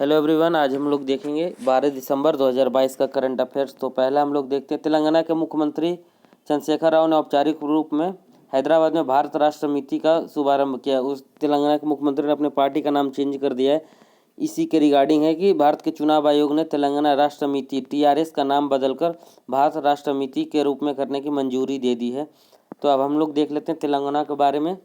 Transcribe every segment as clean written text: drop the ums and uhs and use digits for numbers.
Hello everyone, आज हम लोग देखेंगे 12 दिसंबर 2022 का करंट अफेयर्स। तो पहला हम लोग देखते हैं, तेलंगाना के मुख्यमंत्री चंद्रशेखर राव ने औपचारिक रूप में हैदराबाद में भारत राष्ट्र समिति का शुभारंभ किया। उस तेलंगाना के मुख्यमंत्री ने अपने पार्टी का नाम चेंज कर दिया है। इसी के रिगार्डिंग है कि भारत के चुनाव आयोग ने तेलंगाना राष्ट्र समिति TRS का नाम बदलकर भारत राष्ट्र समिति के रूप में करने की मंजूरी दे दी है। तो अब हम लोग देख लेते हैं तेलंगाना के बारे में।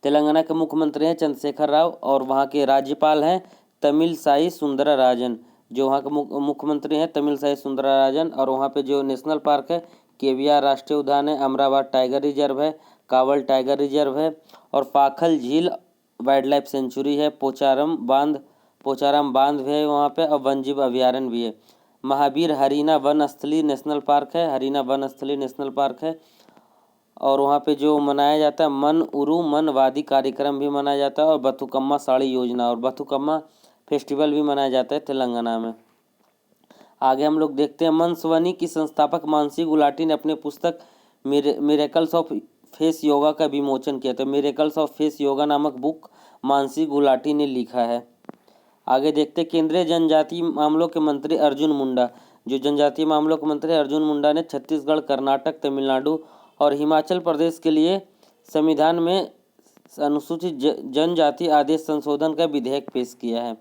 तेलंगाना के मुख्यमंत्री हैं चंद्रशेखर राव और वहाँ के राज्यपाल हैं तमिलसाई सुंदरराजन। जो वहाँ के मुख्यमंत्री हैं तमिलसाई सुंदरराजन। और वहाँ पे जो नेशनल पार्क है केविया राष्ट्रीय उद्यान है, अमरावती टाइगर रिजर्व है, कावल टाइगर रिजर्व है और पाखल झील वाइल्ड लाइफ सेंचुरी है, पोचाराम बांध भी है वहाँ पे और वन्यजीव अभ्यारण्य भी है। महावीर हरीना वन स्थली नेशनल पार्क है, हरीना वन स्थली नेशनल पार्क है। और वहाँ पे जो मनाया जाता है मन उरु मन वादी कार्यक्रम भी मनाया जाता है और बथुकम्मा साड़ी योजना और बथुकम्मा फेस्टिवल भी मनाया जाता है तेलंगाना में। आगे हम लोग देखते हैं, मनस्वनी की संस्थापक मानसी गुलाटी ने अपने पुस्तक मिरेकल्स ऑफ फेस योगा का विमोचन किया। तो मिरेकल्स ऑफ फेस योगा नामक बुक मानसी गुलाटी ने लिखा है। आगे देखते हैं, केंद्रीय जनजातीय मामलों के मंत्री अर्जुन मुंडा। जो जनजातीय मामलों के मंत्री अर्जुन मुंडा ने छत्तीसगढ़, कर्नाटक, तमिलनाडु और हिमाचल प्रदेश के लिए संविधान में अनुसूचित जनजाति आदेश संशोधन का विधेयक पेश किया है।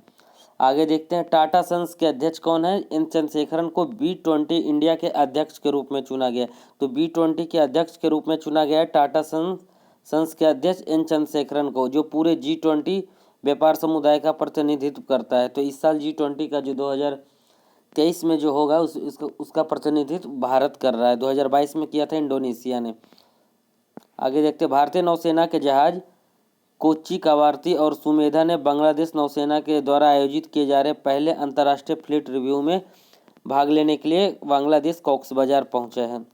आगे देखते हैं, टाटा सन्स के अध्यक्ष कौन है। एन चंद्रशेखरन को B20 इंडिया के अध्यक्ष के रूप में चुना गया। तो B20 के अध्यक्ष के रूप में चुना गया है टाटा सन्स के अध्यक्ष एन चंद्रशेखरन को, जो पूरे G20 व्यापार समुदाय का प्रतिनिधित्व करता है। तो इस साल G20 का जो 2023 में जो होगा उसका प्रतिनिधित्व भारत कर रहा है। 2022 में किया था इंडोनेशिया ने। आगे देखते, भारतीय नौसेना के जहाज कोच्चि कवारती और सुमेधा ने बांग्लादेश नौसेना के द्वारा आयोजित किए जा रहे पहले अंतर्राष्ट्रीय फ्लीट रिव्यू में भाग लेने के लिए बांग्लादेश कॉक्स बाजार पहुंचे हैं।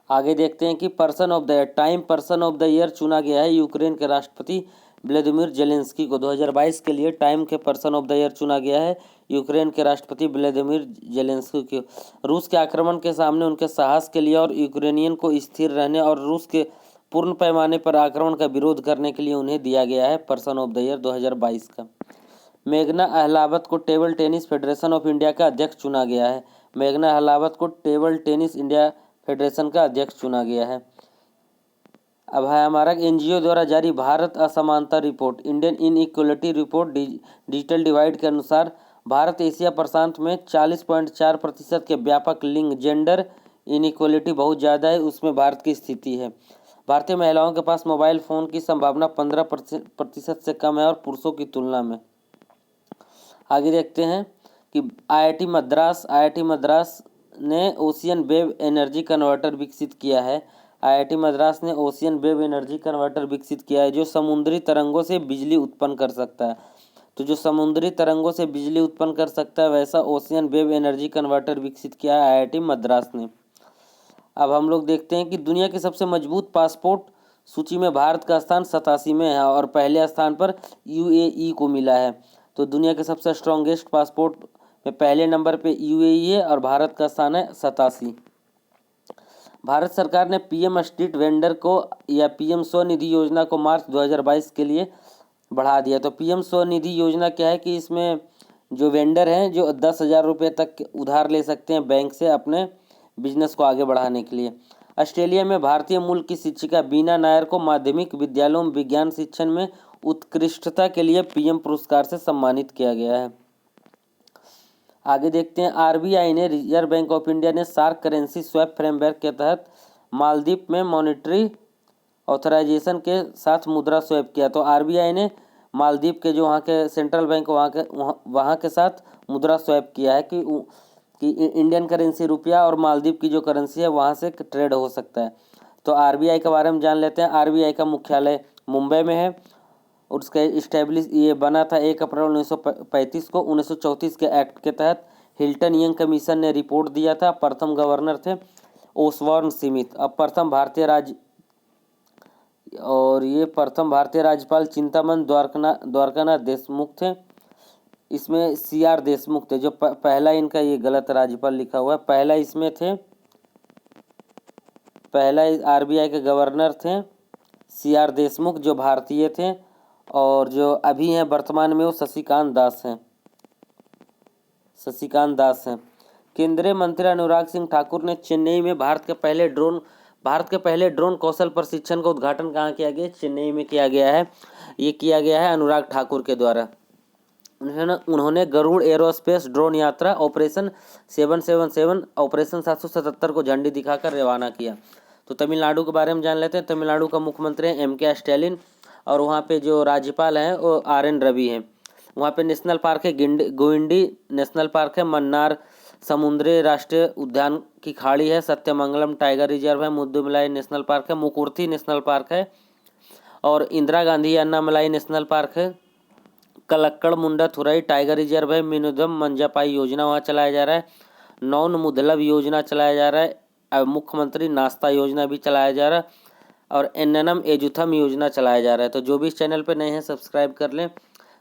आगे देखते हैं कि person of the year, time person of the year चुना गया है यूक्रेन के राष्ट्रपति व्लादिमीर जेलेंस्की को। 2022 के लिए टाइम के पर्सन ऑफ द ईयर चुना गया है यूक्रेन के राष्ट्रपति व्लादिमीर जेलेंस्की को। रूस के आक्रमण के सामने उनके साहस के लिए और यूक्रेनियन को स्थिर रहने और रूस के पूर्ण पैमाने पर आक्रमण का विरोध करने के लिए उन्हें दिया गया है पर्सन ऑफ द ईयर 2022 का। मेघना अहलावत को table tennis federation of India का अध्यक्ष चुना गया है। मेघना अहलावत को टेबल टेनिस इंडिया फेडरेशन का अध्यक्ष चुना गया है। अब है हमारा NGO द्वारा जारी भारत असमानता report, Indian inequality report digital divide के अनुसार भारत एशिया प्रशांत में 40.4% के व्यापक लिंग जेंडर इनइक्वलिटी बहुत ज़्यादा है, उसमें भारत की स्थिति है। भारतीय महिलाओं के पास मोबाइल फ़ोन की संभावना 15% से कम है और पुरुषों की तुलना में। आगे देखते हैं कि IIT मद्रास ने ओशियन वेव एनर्जी कन्वर्टर विकसित किया है। IIT मद्रास ने ओशियन वेव एनर्जी कन्वर्टर विकसित किया है जो समुद्री तरंगों से बिजली उत्पन्न कर सकता है। तो जो समुद्री तरंगों से बिजली उत्पन्न कर सकता है वैसा ओशियन वेव एनर्जी कन्वर्टर विकसित किया है IIT मद्रास ने। अब हम लोग देखते हैं कि दुनिया की सबसे मजबूत पासपोर्ट सूची में भारत का स्थान 87 में है और पहले स्थान पर UAE को मिला है। तो दुनिया के सबसे स्ट्रॉन्गेस्ट पासपोर्ट में पहले नंबर पे UAE है और भारत का स्थान है 87। भारत सरकार ने PM स्ट्रीट वेंडर को या PM स्वनिधि योजना को मार्च 2022 के लिए बढ़ा दिया। तो PM स्वनिधि योजना क्या है कि इसमें जो वेंडर हैं जो 10,000 रुपये तक उधार ले सकते हैं बैंक से अपने बिजनेस को आगे बढ़ाने के लिए। ऑस्ट्रेलिया में भारतीय मूल की शिक्षिका बीना नायर को माध्यमिक विद्यालयों में विज्ञान शिक्षण में उत्कृष्टता के लिए PM पुरस्कार से सम्मानित किया गया है। आगे देखते हैं, RBI ने रिजर्व बैंक ऑफ इंडिया ने सार्क करेंसी स्वैप फ्रेमवर्क के तहत मालदीव में मॉनेटरी ऑथराइजेशन के साथ मुद्रा स्वैप किया। तो RBI ने मालदीव के जो वहाँ के सेंट्रल बैंक वहाँ के साथ मुद्रा स्वैप किया है कि इंडियन करेंसी रुपया और मालदीव की जो करेंसी है वहाँ से ट्रेड हो सकता है। तो RBI के बारे में जान लेते हैं। RBI का मुख्यालय मुंबई में है और उसका ये बना था 1 अप्रैल 1935 को। 1934 के एक्ट के तहत हिल्टन यंग कमीशन ने रिपोर्ट दिया था। प्रथम गवर्नर थे ओसबॉर्न स्मिथ। अब प्रथम भारतीय राज्यपाल चिंतामन द्वारकानाथ देशमुख थे। इसमें CR देशमुख थे जो पहला इनका, ये गलत राज्यपाल लिखा हुआ है, पहला इसमें थे, पहला RBI के गवर्नर थे CR देशमुख जो भारतीय थे और जो अभी हैं वर्तमान में वो शशिकांत दास हैं। शशिकांत दास हैं। केंद्रीय मंत्री अनुराग सिंह ठाकुर ने चेन्नई में भारत के पहले ड्रोन कौशल प्रशिक्षण का उद्घाटन कहाँ किया गया? चेन्नई में किया गया है। ये किया गया है अनुराग ठाकुर के द्वारा। उन्होंने गरुड़ एरोस्पेस ड्रोन यात्रा ऑपरेशन 777 ऑपरेशन 777 को झंडी दिखाकर रवाना किया। तो तमिलनाडु के बारे में जान लेते हैं। तमिलनाडु का मुख्यमंत्री है M.K. स्टैलिन और वहाँ पे जो राज्यपाल हैं वो R.N. रवि हैं। वहाँ पे नेशनल पार्क है गोविंडी नेशनल पार्क है, मन्नार समुद्री राष्ट्रीय उद्यान की खाड़ी है, सत्यमंगलम टाइगर रिजर्व है, मुद्दुमलाई नेशनल पार्क है, मुकुर्थी नेशनल पार्क है और इंदिरा गांधी अन्नामलाई नेशनल पार्क है, कलक्कड़ मुंडा थुरई टाइगर रिजर्व है, मिनुदम मंजापाई योजना वहाँ चलाया जा रहा है, नौन मुदलब योजना चलाया जा रहा है, मुख्यमंत्री नाश्ता योजना भी चलाया जा रहा है और एनएनएम एजुथम योजना चलाया जा रहा है। तो जो भी इस चैनल पर नए हैं सब्सक्राइब कर लें।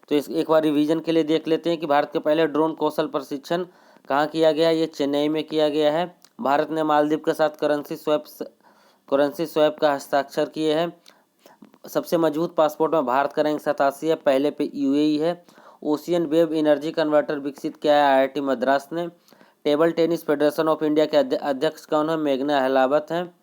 तो इस एक बार रिवीजन के लिए देख लेते हैं कि भारत के पहले ड्रोन कौशल प्रशिक्षण कहाँ किया गया? ये चेन्नई में किया गया है। भारत ने मालदीव के साथ करेंसी स्वैप का हस्ताक्षर किए हैं। सबसे मजबूत पासपोर्ट में भारत का रैंक 87 है, पहले पे UAE है। ओशियन वेव एनर्जी कन्वर्टर विकसित किया है IIT मद्रास ने। Table tennis federation of India के अध्यक्ष कौन है? मेघना अहलावत हैं।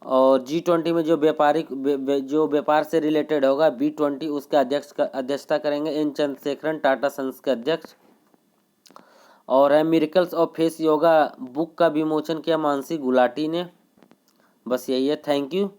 और G20 में जो व्यापार से रिलेटेड होगा B20 उसके अध्यक्षता करेंगे N चंद्रशेखरन, टाटा सन्स के अध्यक्ष। और है miracles of face yoga book का विमोचन किया मानसी गुलाटी ने। बस यही है। Thank you.